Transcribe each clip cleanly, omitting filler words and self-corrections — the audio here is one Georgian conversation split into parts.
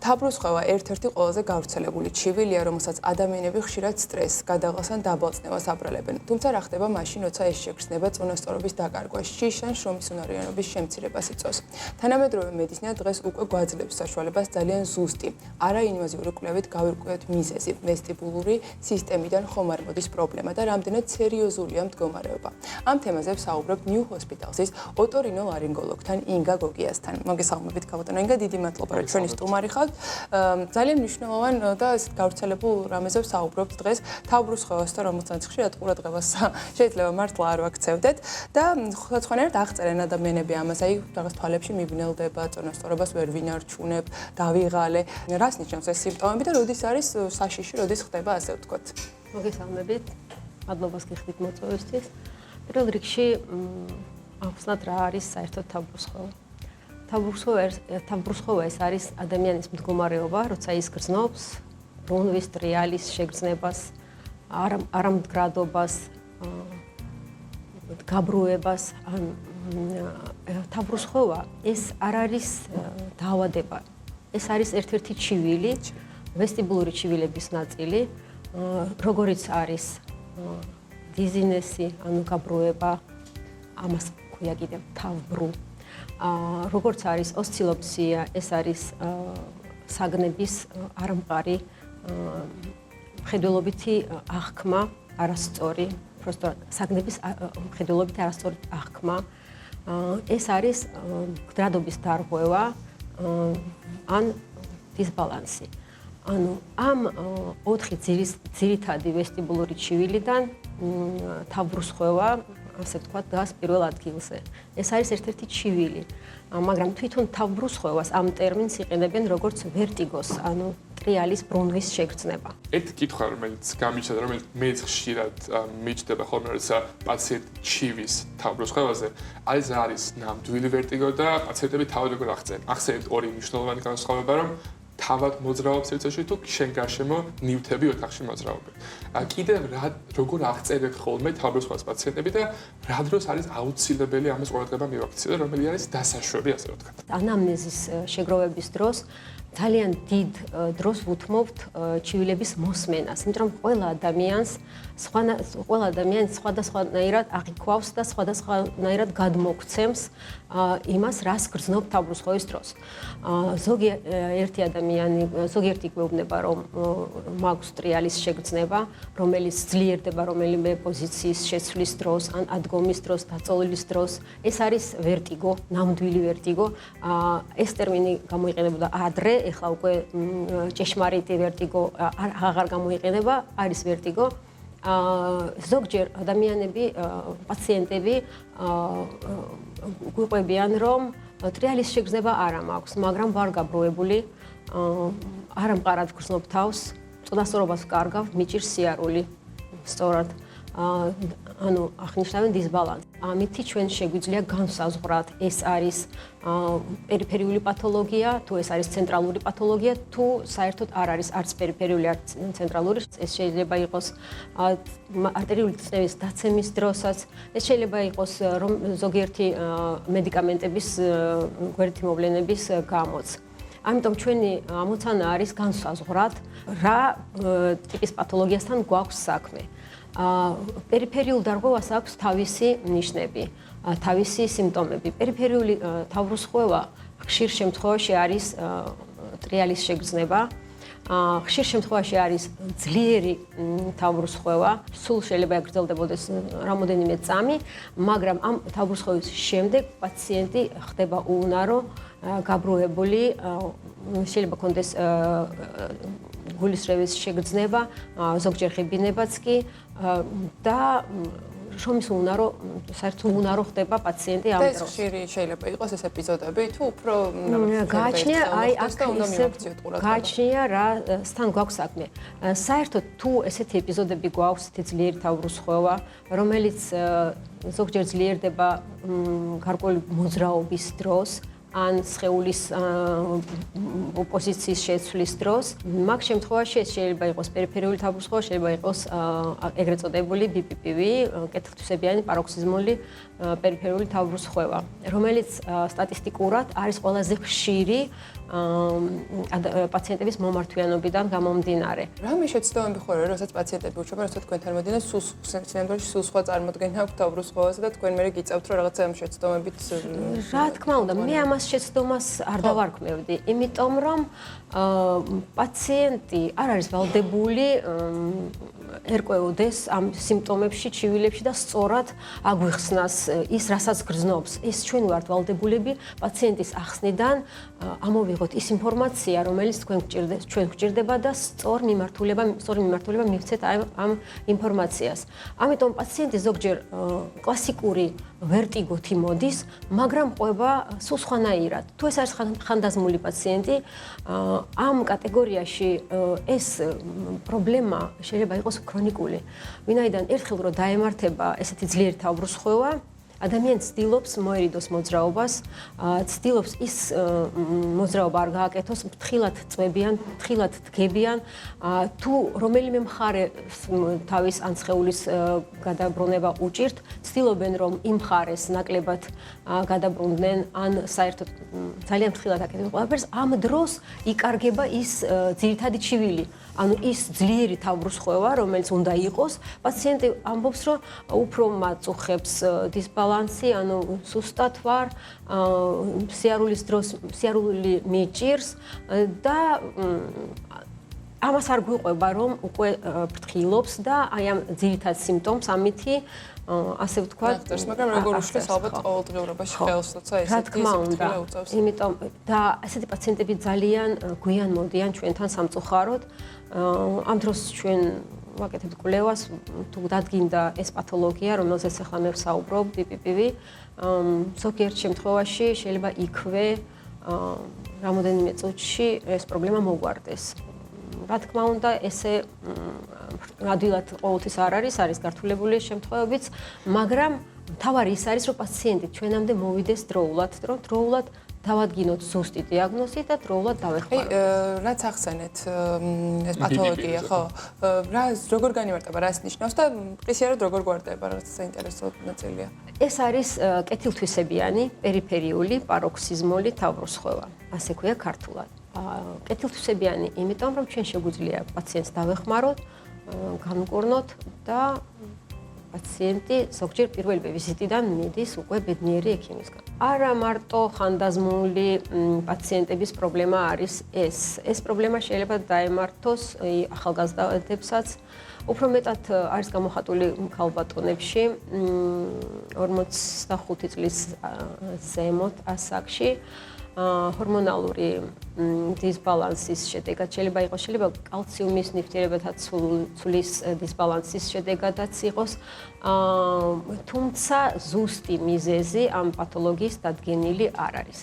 თავბრუსხვევა ერთ-ერთი ყველაზე გავრცელებული ჩივილია, რომელსაც ადამიანები ხშირად სტრესს, გადაღლას ან დაბალწნევას აბრალებენ. თუმცა რა ხდება მაშინ, როცა ეს შეგრძნება წონასწორობის დაკარგვას, შიშ ან შრომის უნარიანობის შემცირებას იწვევს. თანამედროვე მედიცინა დღეს უკვე გვაძლევს საშუალებას ძალიან ზუსტი, არაინვაზიური კვლევით გავირკვევთ მიზეზი, ვესტიბულური სისტემიდან ხომ არ მოდის პრობლემა და რამდენად სერიოზულია მდგომარეობა. ამ თემაზე ვსაუბრობ New Hospital-ის ოტორინოლარინგოლოგთან ინგა გოგიასთან. მოგესალმებით, ქალბატონო ინგა, დიდი მადლობა, რომ ჩვენი სტუმარი ხართ. ძალიან მნიშვნელოვან და გავრცელებულ რამეზე ვსაუბრობთ დღეს თავბრუსხვევასთან, რომელსაც ხშირად ყურადღებას შეიძლება მართლა არ ვაქცევდეთ და სხვადასხვანაირად აღწერენ ადამიანები ამას, აი რაღაც თვალებში მიბნელდება, წონასწორობას ვერ ვინარჩუნებ, დავიღალე. რას ნიშნავს ეს სიმპტომები და როდის არის საშიში, როდის ხდება ასე ვთქვათ? მოგესალმებით. მადლობას გიხდით მოწვევისთვის. პირველ რიგში ახსნათ რა არის საერთოდ თავბრუსხვევა. თავბრუსხვევა ეს არის ადამიანის მდგომარეობა, როცა ის გრძნობს, ბრუნვის, ტრიალის შეგრძნებას, არამდგრადობას, გაბრუებას. თავბრუსხვევა ეს არ არის დაავადება. ეს არის ერთ-ერთი ჩივილი, ვესტიბულური ჩივილების ნაწილი, როგორიც არის დიზინესი, ანუ გაბრუება, ამას ქვია კიდევ თავბრუ. როგორც არის ოსცილოფსია, ეს არის საგნების არამყარი მხედველობითი აღქმა, არასწორი, просто საგნების მხედველობითი არასწორი აღქმა. ეს არის მდგრადობის დარღვევა ან დისბალანსი. ანუ ამ 4 ძირითადი ვესტიბულური ჩივილიდან თავბრუსხვევა, ასე ვთქვათ, დგას პირველ ადგილზე. ეს არის ერთ-ერთი ჩივილი, მაგრამ თვითონ თავბრუსხვევას ამ ტერმინს იყენებენ როგორც ვერტიგოს, ანუ ტრიალის ბრუნვის შეგრძნება. ერთი კითხვა, რომელიც გამიჩნდა, რომელიც მეც ხშირად მიჩნდება ხოლმე, როცა პაციენტი ჩივის თავბრუსხვევაზე, არის ნამდვილი ვერტიგო და პაციენტები თავად როგორ აღწევენ. ახსენეთ ორი მნიშვნელოვანი განსხვავება, რომ თავად მოძრაობს სიცოცხლეში თუ შენ გარშემო ნივთები ოთახში მოძრაობენ. კიდევ როგორ აღწერეთ ხოლმე თავბრუსხვევას პაციენტები და რა დროს არის აუცილებელი ამას ყურადღება მივაქციო და რომელი არის დასაშვები, ასე ვთქვათ. ანამნეზის შეგროვების დროს ძალიან დიდ დროს ვუთმობთ ჩივილების მოსმენას, იმიტომ რომ ყველა ადამიანს სხვადასხვანაირად აღიქვავს და სხვადასხვანაირად გადმოგვცემს იმას, რას გრძნობ თავბრუსხვევის დროს. ზოგიერთი გვეუბნება, რომ მაქვს ტრიალის შეგრძნება, რომელიც ძლიერდება რომელიმე პოზიციის შეცვლის დროს, ან ადგომის დროს, დაწოლილის დროს. ეს არის ვერტიგო, ნამდვილი ვერტიგო. ეს ტერმინი გამოიყენებოდა ადრე, ეხლა უკვე ჭეშმარიტი ვერტიგო აღარ გამოიყენება, არის ვერტიგო. ზოგჯერ ადამიანები, პაციენტები გვიყვებიან, რომ ტრიალის შეგრძნება არ მაქვს, მაგრამ ვარ გაბრუებული, არამყარად გრძნობ თავს, წონასწორობას ვკარგავ, მიჭირს სიარული, სწორად. ანუ აღნიშნავენ დისბალანსს. ამითი ჩვენ შეგვიძლია განსაზღვრათ, ეს არის პერიფერიული პათოლოგია, თუ ეს არის ცენტრალური პათოლოგია, თუ საერთოდ არ არის არც პერიფერიული, არც ცენტრალური. ეს შეიძლება იყოს არტერიული წნევის დაცემის დროსაც, ეს შეიძლება იყოს რომ ზოგიერთი მედიკამენტების გვერდითი მოვლენების გამოც. ამიტომ ჩვენი ამოცანა არის განსაზღვრათ, რა ტიპის პათოლოგიასთან გვაქვს საქმე. პერიფერიულ დარღვევას აქვს თავისი ნიშნები, თავისი სიმპტომები. პერიფერიული თავბრუსხვევა ხშირ შემთხვევაში არის ტრიალის შეგრძნება, ხშირ შემთხვევაში არის ძლიერი თავბრუსხვევა, სულ შეიძლება გრძელდებოდეს რამოდენიმე წამი, მაგრამ ამ თავბრუსხვევის შემდეგ პაციენტი ხდება უუნარო, გაბრუებული, შეიძლება ქონდეს გულისრევის შეგრძნება, ზოგჯერ ღებინებაც კი და შრომის უნარო, საერთოდ უნარო ხდება პაციენტი ამ დროს. ეს ხშირი შეიძლება იყოს ეს ეპიზოდები, თუ უფრო გააჩნია, აი გააჩნია რასთან გვაქვს საქმე. საერთოდ თუ ესეთი ეპიზოდები გვაქვს, ესეთი ძლიერი თავბრუსხვევა, რომელიც ზოგჯერ ძლიერდება გარკვეული მოძრაობის დროს, ან სხეულის პოზიციის შეცვლის დროს. მაგ შემთხვევაში ეს შეიძლება იყოს პერიფერიული თავბრუსხვევა, შეიძლება იყოს ეგრეთ წოდებული BPPV, კეთილთვისებიანი paroxysmally პერიფერიული თავბრუსხვევა, რომელიც სტატისტიკურად არის ყველაზე ხშირი პაციენტების მომართვიანობიდან გამომდინარე. რამე შეცდომები ხო არის, როდესაც პაციენტები უჩვენა, როდესაც თქვენთან მოდიან სულ სხვა წარმოდგენა აქვს თავბრუსხვევაზე და თქვენ მერე გიწევთ, რომ რაღაცა ამ შეცდომებით რა თქმა უნდა, მე ამას შეცდომას არ დავარქმევდი, იმიტომ რომ პაციენტი არ არის ვალდებული ერკვეოდეს ამ სიმპტომებში, ჩივილებში და სწორად აგვიხსნას ის, რასაც გრძნობს. ეს ჩვენ ვართ ვალდებულები პაციენტის ახსნიდან ამოვიღოთ ის ინფორმაცია, რომელიც ჩვენ გვჭირდება და სწორ მიმართულება მივცეთ ამ ინფორმაციას. ამიტომ პაციენტი ზოგჯერ კლასიკური ვერტიგოთი მოდის, მაგრამ ყვება სულ სხვანაირად. თუ ეს არის ხანდაზმული პაციენტი, ამ კატეგორიაში ეს პრობლემა შეიძლება იყოს ქრონიკული. ვინაიდან ერთხელ რო დაემართება ესეთი ძლიერი თავბრუსხვევა, ადამიანი ცდილობს მოერიდოს მოძრაობას, ცდილობს ის მოძრაობა არ გააკეთოს, ფრთხილად წვებიან, ფრთხილად დგებიან, თუ რომელიმე მხარე თავის ან სხეულის გადაბრუნება უჭირთ, ცდილობენ რომ იმ მხარეს ნაკლებად გადაბრუნდნენ, ან საერთოდ ძალიან ფრთხილად აკეთებენ ყველაფერს, ამ დროს იკარგება ის ძირითადი ჩივილი. ანუ ის ძლიერი თავბრუსხვევა, რომელიც უნდა იყოს, პაციენტი ამბობს, რომ უფრო მაწუხებს დისბალანსი, ანუ სუსტად ვარ, სიარულის დროს სიარული მიჭირს და ამას არ გვიყვება, რომ უკვე ფრთხილობს და აი ამ ძირითად სიმპტომს ამითი ასე ვთქვათ, მაგრამ როგორ უშლის ალბათ ყოველდღიურობაში ხელს, როცა ესეთი საფრთხილე უწევს. იმიტომ და ესეთი პაციენტები ძალიან გვიან მოდიან ჩვენთან სამწუხაროდ. ამ დროს ჩვენ ვაკეთებთ კვლევას, თუ დადგინდა ეს პათოლოგია, რომელზეც ახლა მე ვსაუბრობ, BPPV, ზოგიერთ შემთხვევაში შეიძლება იქვე რამოდენიმე წუთში ეს პრობლემა მოგვარდეს. რა თქმა უნდა, ესე ადვილად ყოველთვის არ არის გართულებული შემთხვევებიც, მაგრამ თავარი ის არის, რომ პაციენტი ჩვენამდე მოვიდეს დროულად, რომ დროულად დავადგინოთ ზუსტი დიაგნოზი და დროულად დავეხმაროთ. რაც ახსენეთ ეს პათოლოგია, ხო? როგორ განიმარტება, რას ნიშნავს და პრესიარად როგორ გვარდება, რაც საინტერესო ნაწილია. ეს არის კეთილთვისებიანი პერიფერიული paroxysmally თავბრუსხვევა, ასე ქვია ქართულად. კეთილთვისებიანი, იმიტომ რომ ჩვენ შეგვიძლია პაციენტს დავეხმაროთ, განუკურნოთ და პაციენტი ზოგჯერ პირველი ვიზიტიდან მიდის უკვე ბედნიერი ექიმისგან. არა მარტო ხანდაზმული პაციენტების პრობლემა არის ეს. ეს პრობლემა შეიძლება დაემართოს ახალგაზრდებსაც. უფრო მეტად არის გამოხატული ქალბატონებში 45 წლის ზემოთ ასაკში. ჰორმონალური დისბალანსის შედეგად შეიძლება იყოს, შეიძლება კალციუმის ნივთიერებათა ცვლის დისბალანსის შედეგადაც იყოს, თუმცა ზუსტი მიზეზი ამ პათოლოგიის დადგენილი არ არის.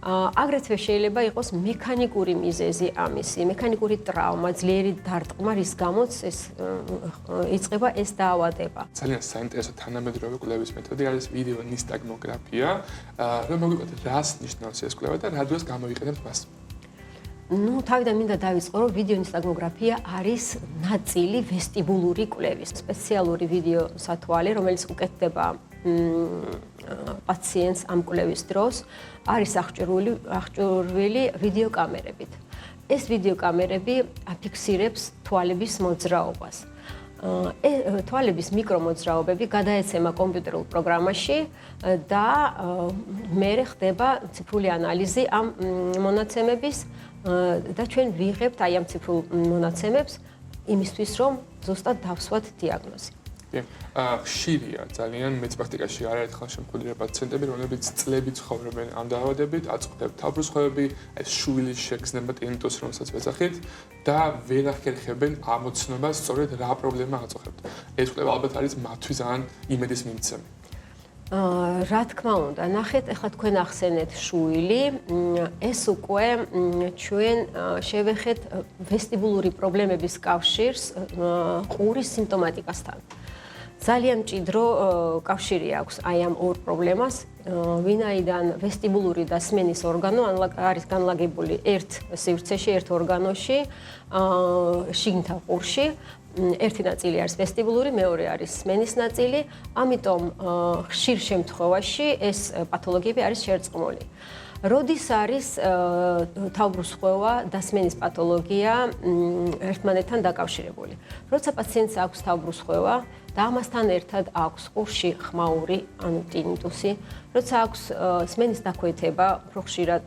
აგრეთვე შეიძლება იყოს მექანიკური მიზეზი ამისი, მექანიკური ტრავმა, ძლიერი დარტყმა, რის გამოც ეს იწყება ეს დაავადება. ძალიან საინტერესო თანამედროვე კვლევის მეთოდი არის ვიდეო ნისტაგმოგრაფია. რომ მოგვიყვეთ, რას ნიშნავს ეს კვლევა და რა დროს გამოიყენებთ მას? თავიდან მინდა დავიწყო, რომ ვიდეო ნისტაგმოგრაფია არის ნაწილი ვესტიბულური კვლევის, სპეციალური ვიდეო სათვალე, რომელიც უკეთდება პაციენტს ამ კვლევის დროს, არის აღჭურვილი ვიდეოკამერებით. ეს ვიდეოკამერები აფიქსირებს თვალების მოძრაობას. თვალების მიკრომოძრაობები გადაეცემა კომპიუტერულ პროგრამაში და მერე ხდება ციფრული ანალიზი ამ მონაცემების და ჩვენ ვიღებთ აი ამ ციფრულ მონაცემებს იმისთვის, რომ ზუსტად დავსვათ დიაგნოზი. ხშირია ძალიან მეც პრაქტიკაში არაერთხელ შემოხვედრია პაციენტები, რომლებიც წლებით ცხოვრობენ ამ დაავადებით, აწყდებთ თავბრუსხვევები, ეს შვილის შეგრძნება ტინიტუსი, რომელსაც ვეძახით და ვერ ახერხებენ ამოცნობას, სწორედ რა პრობლემა აწუხებთ. ეს კვლევა ალბათ არის მათთვის ძალიან იმედის მიმცემი. რა თქმა უნდა, ნახეთ, ახლა თქვენ ახსენეთ შუილი, ეს უკვე ჩვენ შევეხეთ ვესტიბულური პრობლემების კავშირს ყურის სიმპტომატიკასთან. ძალიან მჭიდრო კავშირი აქვს აი ამ ორ პრობლემას, ვინაიდან ვესტიბულური და სმენის ორგანო არის განლაგებული ერთ სივრცეში, ერთ ორგანოში, შიგნითა ყურში. ერთი ნაწილი არის ვესტიბულური, მეორე არის სმენის ნაწილი, ამიტომ ხშირ შემთხვევაში ეს პათოლოგიები არის შერწყმული. როდის არის თავბრუსხვევა და სმენის პათოლოგია ერთმანეთთან დაკავშირებული? როცა პაციენტს აქვს თავბრუსხვევა და ამასთან ერთად აქვს ყურში ხმაური, ანუ ტინიტუსი, როცა აქვს სმენის დაქვეითება, უფრო ხშირად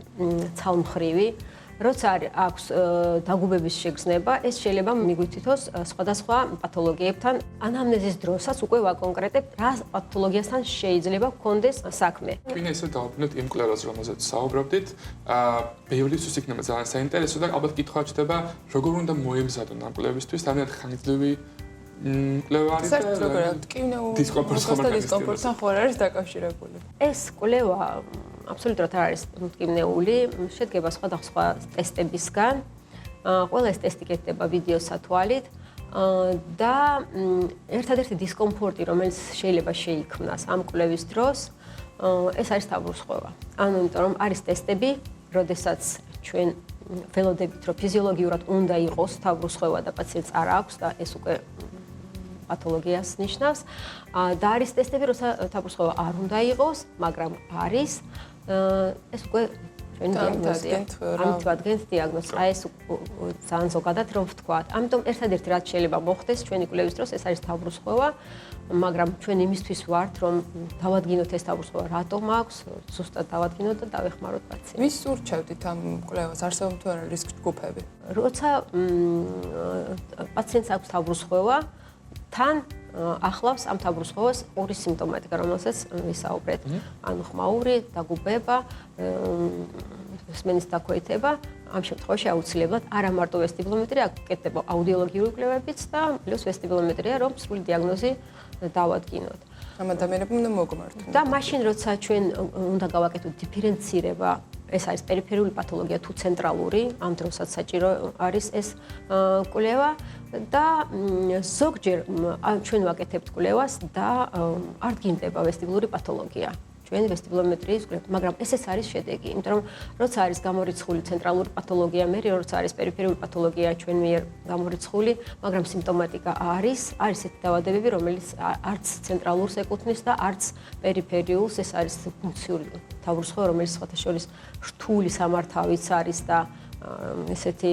ცალმხრივი, როცა აქვს დაგუბების შეგრძნება, ეს შეიძლება მიგვითითოს სხვადასხვა პათოლოგიებთან. ანამნეზის დროსაც უკვე ვაკონკრეტებთ, რა პათოლოგიასთან შეიძლება გქონდეს საქმე. ვინაიდან ისე დავაბინოთ იმ კვლევას, რომელზეც საუბრობდით, ბევრისთვის იქნება ძალიან საინტერესო და ალბათ კითხვა ჩდება, როგორ უნდა მოემზადონ ამ კვლევისთვის, რამდენად ხანგრძლივი კვლევა არის და დისკომფორტთან ხო არის დაკავშირებული. ეს კვლევა აბსოლუტურად არ არის მტკივნეული, შედგება სხვადასხვა ტესტებისგან. ყველა ეს ტესტი კეთდება ვიდეოს სათვალით და ერთადერთი დისკომფორტი, რომელიც შეიძლება შეიქმნას ამ კვლევის დროს, ეს არის თავბრუსხვევა. ანუ იმიტომ რომ არის ტესტები, როდესაც ჩვენ ველოდებით, რომ ფიზიოლოგიურად უნდა იყოს თავბრუსხვევა და პაციენტს არ აქვს და ეს უკვე პათოლოგიას ნიშნავს. და არის ტესტები, როცა თავბრუსხვევა არ უნდა იყოს, მაგრამ არის. ეს უკვე ჩვენი დიაგნოზია. ამით ვადგენთ დიაგნოზს. აი ეს ძალიან ზოგადად რომ ვთქვათ. ამიტომ ერთადერთი რაც შეიძლება მოხდეს ჩვენი კვლევის დროს, ეს არის თავბრუსხვევა, მაგრამ ჩვენ იმისთვის ვართ, რომ დავადგინოთ ეს თავბრუსხვევა რატომ აქვს, ზუსტად დავადგინოთ და დავეხმაროთ პაციენტს. ვის ურჩევდით ამ კვლევას? არსებობს თუ არა რისკ ჯგუფები? როცა პაციენტს აქვს თავბრუსხვევა, თან ახლავს ამ თავბრუსხვევას ორი სიმპტომატიკა, რომელსაც ვისაუბრეთ. ანუ ხმაური, დაგუბება, სმენის დაქვეითება. ამ შემთხვევაში აუცილებლად არა მარტო ვესტიბულომეტრია, აკეთდება აუდიოლოგიური კვლევებიც და პლუს ვესტიბულომეტრია, რომ სრული დიაგნოზი დავადგინოთ. ამ ადამიანებმა უნდა მოგმართონ. და მაშინ როცა ჩვენ უნდა გავაკეთოთ დიფერენცირება, ეს არის პერიფერიული პათოლოგია თუ ცენტრალური, ამ დროსაც საჭირო არის ეს კვლევა და ზოგჯერ ჩვენ ვაკეთებთ კვლევას და არ დგინდება ვესტიბულური პათოლოგია. ჩვენ ვესტიბულომეტრიის კვლევა, მაგრამ ესეც არის შედეგი, იმიტომ რომ როცა არის გამორიცხული ცენტრალური პათოლოგია, მე როცა არის პერიფერიული პათოლოგია ჩვენ მიერ გამორიცხული, მაგრამ სიმპტომატიკა არის ესეთი დაავადებები, რომელიც არც ცენტრალურს ეკუთვნის და არც პერიფერიულს, ეს არის ფუნქციური თავბრუსხვევა, რომელიც სხვათა შორის რთული სამართავიც არის და ესეთი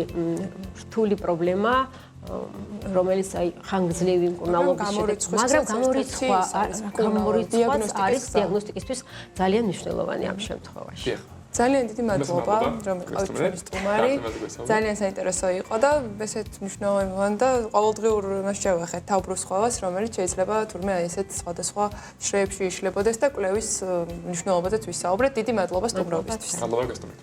რთული პრობლემა, რომელიც აი ხანგრძლივი მკურნალობის შედეგი, მაგრამ გამორიცხვა არის დიაგნოსტიკისთვის ძალიან მნიშვნელოვანი ამ შემთხვევაში. ძალიან დიდი მადლობა, რომ იყავით ჩვენი სტუმარი. ძალიან საინტერესო იყო და ესეთ მნიშვნელოვანი და ყოველდღიურ იმას შევახეთ თავბრუსხვევას, რომელიც შეიძლება თურმე აი ესეთ სხვადასხვა შრეებში იშლებოდეს და კვლევის მნიშვნელობაზეც ვისაუბრეთ. დიდი მადლობა სტუმრობისთვის. მადლობა გესტუმრეთ.